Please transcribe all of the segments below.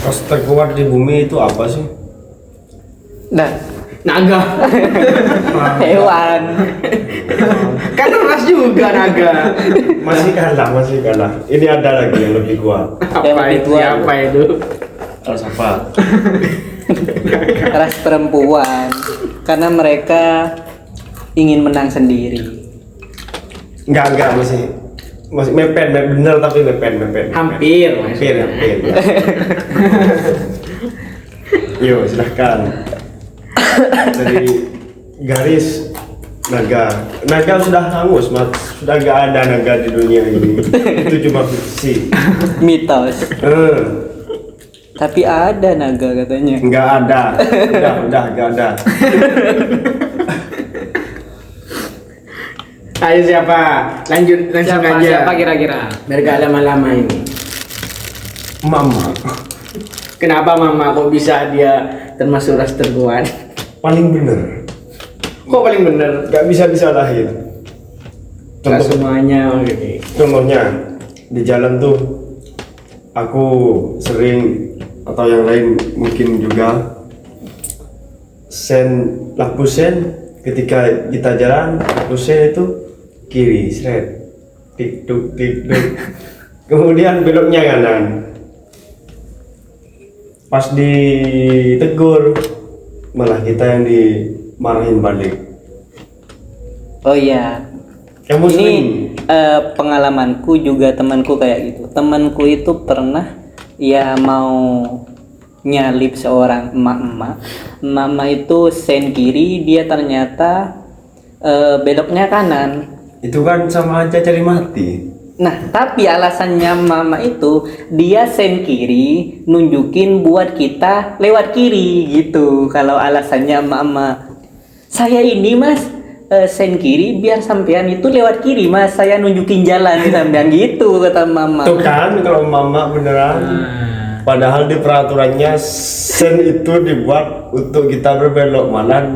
Ras terkuat di bumi itu apa sih? Nah, Naga. hewan. Kan ras juga naga. Masih kalah. Ini ada lagi yang lebih kuat. Apa lebih itu? tua. Apa itu? Ras apa? Ras perempuan. Karena mereka ingin menang sendiri. Enggak masih mepen bener tapi mepen. Hampir. Hampir. Yo, silahkan. Dari garis naga sudah hangus, Mas. Sudah nggak ada naga di dunia ini. Itu cuma fiksi. Mitos. Eh, Tapi ada naga katanya. nggak ada. Udah nggak ada. Ayo siapa? Langsung aja. Siapa kira-kira? Biar gak lama-lama ini. Mama Kenapa mama kok bisa dia termasuk ras terkuat? paling bener. Kok paling bener? Nggak bisa disalahin. Gak semuanya. Oke. Contohnya di jalan tuh aku sering atau yang lain mungkin juga lampu sen ketika kita jalan lampu sen itu kiri seret tik tuk kemudian beloknya kanan pas ditegur malah kita yang dimarahin balik. Oh iya. Kamu Ini sering pengalamanku juga temanku kayak gitu. Temanku itu pernah ya mau nyalip seorang emak-emak. Emak-emak itu sen kiri, dia ternyata beloknya kanan. itu kan sama aja cari mati. Nah, tapi alasannya mama itu dia sen kiri nunjukin buat kita lewat kiri gitu. Kalau alasannya mama, saya ini mas sen kiri biar sampean itu lewat kiri mas, saya nunjukin jalan sampean gitu kata mama. Tuh kan kalau mama beneran. Padahal di peraturannya sen itu dibuat untuk kita berbelok, malah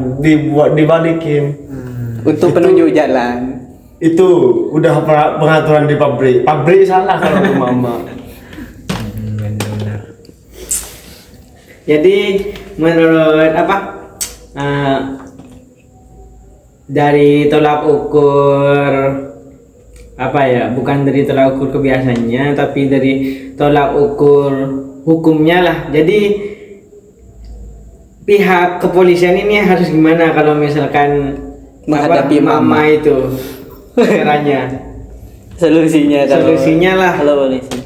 dibalikin. Untuk penunjuk jalan. Itu udah pengaturan di pabrik salah kalau ke mama. Benar. Jadi menurut apa? Dari tolak ukur apa ya? Bukan dari tolak ukur kebiasaannya, tapi dari tolak ukur hukumnya lah. Jadi pihak kepolisian ini harus gimana kalau misalkan Menghadapi mama itu caranya? Solusinya lah. Kalau polisi.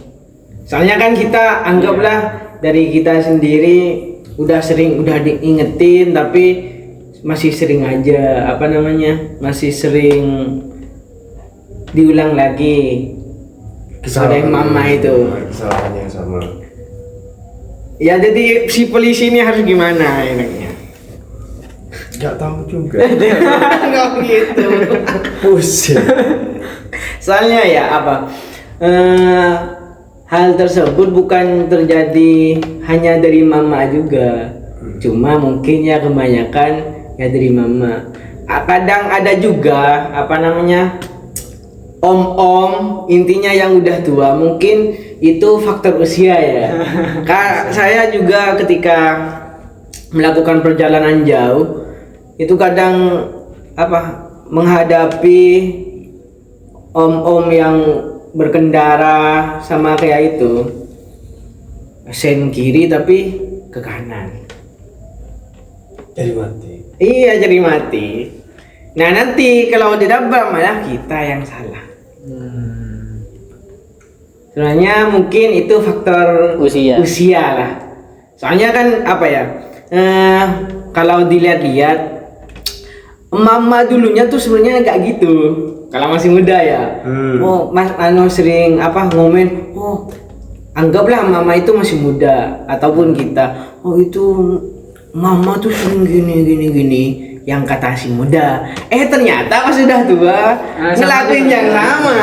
Soalnya kan kita anggaplah dari kita sendiri udah diingetin tapi masih sering aja masih sering diulang lagi oleh mama itu. Kesalahan yang sama. Ya jadi si polisi ini harus gimana enaknya? Gak tahu juga. Nggak gitu. Pusing. Soalnya ya hal tersebut bukan terjadi hanya dari mama juga, cuma mungkin ya kebanyakan ya dari mama. Kadang ada juga om-om, intinya yang udah tua, mungkin itu faktor usia ya. Saya juga ketika melakukan perjalanan jauh itu kadang menghadapi om-om yang berkendara sama kayak itu sen kiri tapi ke kanan. Jadi mati. Iya, jadi mati. Nah nanti kalau didabrak malah kita yang salah. Sebenarnya mungkin itu faktor usia lah. Soalnya kan kalau dilihat-lihat mama dulunya tuh sebenarnya nggak gitu. Kalau masih muda ya. Oh mas sering ngomen. Oh anggaplah mama itu masih muda ataupun kita. Oh itu mama tuh sering gini yang kata si muda. Ternyata pas sudah tua ngelakuin yang sama.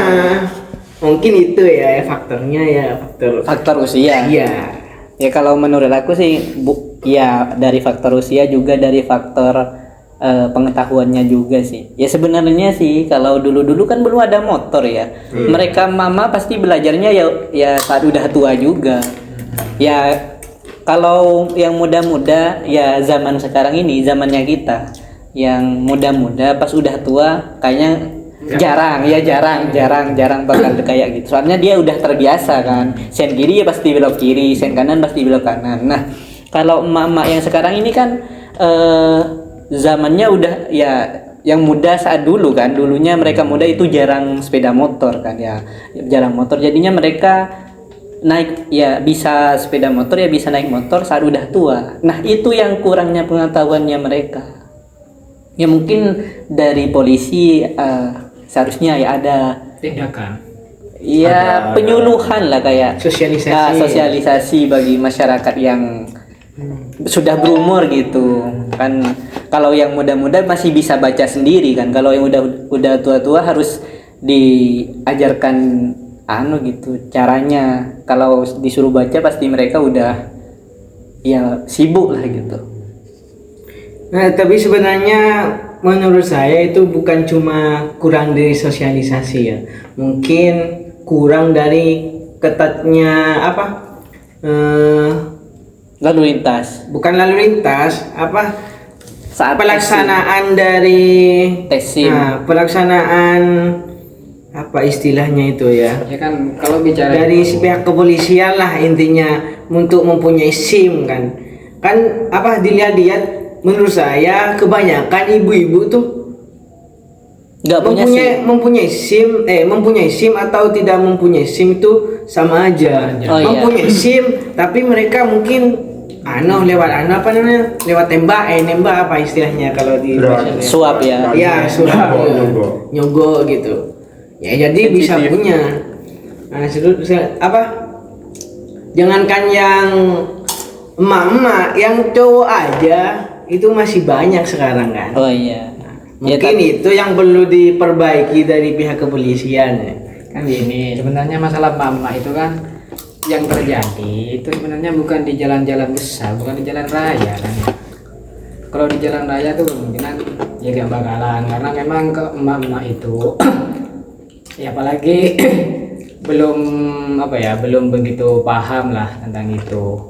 Mungkin itu ya faktornya ya faktor usia. Iya. Ya kalau menurut aku sih ya dari faktor usia juga dari faktor pengetahuannya juga sih. Ya sebenarnya sih kalau dulu kan belum ada motor ya. Mereka mama pasti belajarnya ya saat udah tua juga. Ya kalau yang muda-muda ya zaman sekarang ini zamannya kita, yang muda-muda pas udah tua kayaknya jarang bakal kayak gitu. Soalnya dia udah terbiasa kan. Sen kiri ya pasti belok kiri, sen kanan pasti belok kanan. Nah, kalau emak-emak yang sekarang ini kan zamannya udah ya yang muda saat dulu kan. Dulunya mereka muda itu jarang sepeda motor kan ya. Jarang motor. Jadinya mereka naik ya bisa sepeda motor ya bisa naik motor saat udah tua. Nah, itu yang kurangnya pengetahuannya mereka. Ya mungkin dari polisi seharusnya ya ada tindakan. ya penyuluhan lah kayak sosialisasi bagi masyarakat yang sudah berumur gitu kan. Kalau yang muda-muda masih bisa baca sendiri kan. Kalau yang udah tua-tua harus diajarkan gitu caranya. Kalau disuruh baca pasti mereka udah ya sibuk lah gitu. Nah, tapi sebenarnya menurut saya itu bukan cuma kurang dari sosialisasi ya, mungkin kurang dari ketatnya Lalu lintas bukan lalu lintas saat pelaksanaan dari tesim. Pelaksanaan istilahnya itu ya, Ya kan kalau bicara dari itu, si pihak kepolisian lah intinya untuk mempunyai SIM kan dilihat-lihat. Menurut saya kebanyakan ibu-ibu tuh nggak punya mempunyai SIM atau tidak mempunyai SIM itu sama aja. Mempunyai SIM tapi mereka mungkin lewat nembak apa istilahnya kalau di suap ya. Ya, suap nyogok gitu. Ya jadi bisa punya. Nah, jangankan yang emak-emak, yang cowok aja itu masih banyak sekarang kan. Oh iya. Mungkin itu yang perlu diperbaiki dari pihak kepolisian ya. kan gini, sebenarnya masalah mama itu kan yang terjadi itu sebenarnya bukan di jalan-jalan besar, bukan di jalan raya kan ya. Kalau di jalan raya tuh kemungkinan ya gak bakalan, karena memang ke emak-emak itu ya apalagi belum begitu paham lah tentang itu.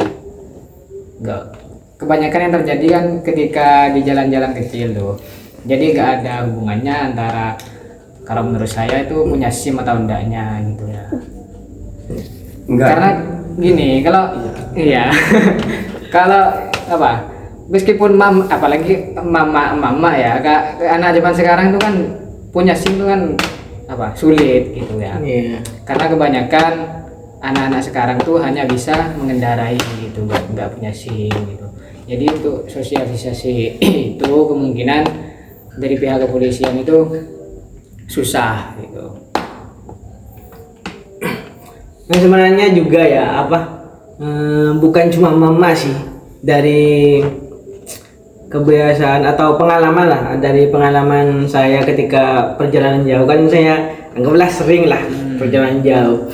Kebanyakan yang terjadi kan ketika di jalan-jalan kecil tuh, jadi gak ada hubungannya antara, kalau menurut saya itu punya SIM atau enggaknya gitu ya. Enggak. Karena gini, kalau iya kalau meskipun apalagi mama ya, anak zaman sekarang itu kan punya SIM itu kan sulit gitu ya. Iya. Karena kebanyakan anak-anak sekarang tuh hanya bisa mengendarai gitu, nggak punya SIM gitu. Jadi untuk sosialisasi itu kemungkinan dari pihak kepolisian itu susah gitu. Nah sebenarnya juga ya bukan cuma mama sih, dari kebiasaan atau pengalaman lah, dari pengalaman saya ketika perjalanan jauh kan, saya anggaplah sering lah perjalanan jauh.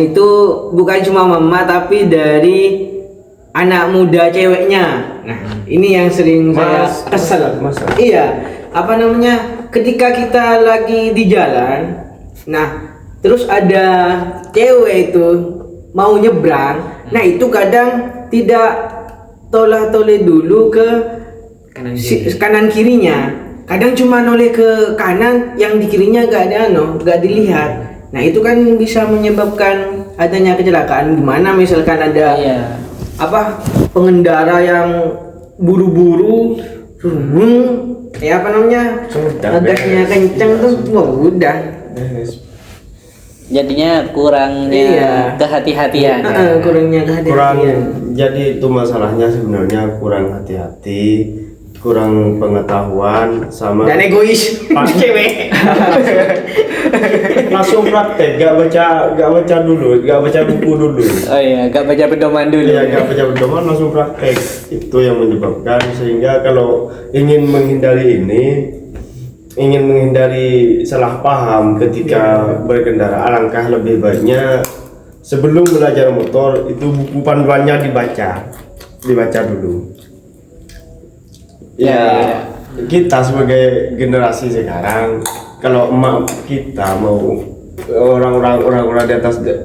Itu bukan cuma mama tapi dari anak muda ceweknya. Nah ini yang sering saya kesel. Iya, ketika kita lagi di jalan, nah terus ada cewek itu mau nyebrang, nah itu kadang tidak toleh dulu ke kanan kirinya, kadang cuma noleh ke kanan, yang di kirinya gak dilihat. Nah itu kan bisa menyebabkan adanya kecelakaan. Gimana misalkan ada pengendara yang buru-buru, gasnya kenceng tuh, udah. Jadinya kurangnya kehati-hatian. Kurangnya kehati-hatian. Jadi itu masalahnya sebenarnya kurang hati-hati, kurang pengetahuan sama dan egois cewek. Langsung praktek, gak baca dulu, gak baca buku dulu. Oh iya, gak baca pedoman dulu. Iya, gak baca pedoman, langsung praktek. Itu yang menyebabkan, sehingga kalau ingin menghindari salah paham ketika berkendara, alangkah lebih baiknya sebelum belajar motor itu buku panduannya dibaca dulu. Ya, kita sebagai generasi sekarang, kalau emak kita mau orang-orang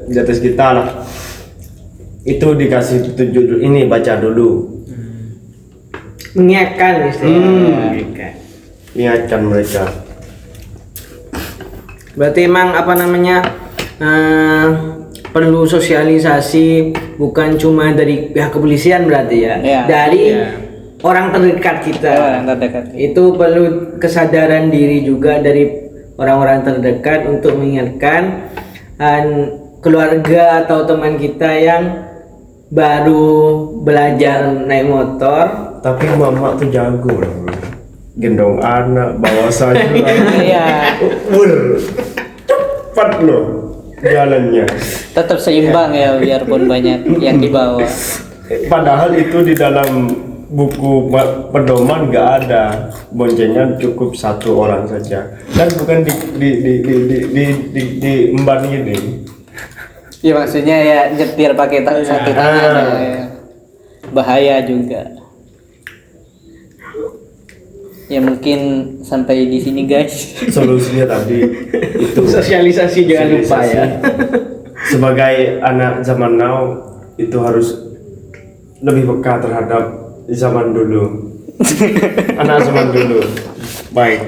di atas kita lah, itu dikasih petunjuk ini baca dulu, Mengingatkan istilahnya. ingatkan mereka. Berarti emang apa namanya perlu sosialisasi bukan cuma dari pihak kepolisian berarti ya, Iya. dari orang terdekat kita. Orang terdekat. Itu perlu kesadaran diri juga dari orang-orang terdekat untuk mengingatkan keluarga atau teman kita yang baru belajar naik motor. Tapi mama tuh jago loh, gendong anak, bawa sayur, Iya. cepat loh jalannya. Tetap seimbang ya biarpun banyak yang dibawa. Padahal itu di dalam buku pedoman nggak ada, boncengan cukup satu orang saja, dan bukan di emban ini. Ya maksudnya ya nyetir pakai satu tangan ya. Bahaya juga. Ya mungkin sampai di sini guys. Solusinya tadi itu Sosialisasi jangan lupa ya. Sebagai anak zaman now itu harus lebih peka terhadap zaman dulu. Anak zaman dulu. Baik.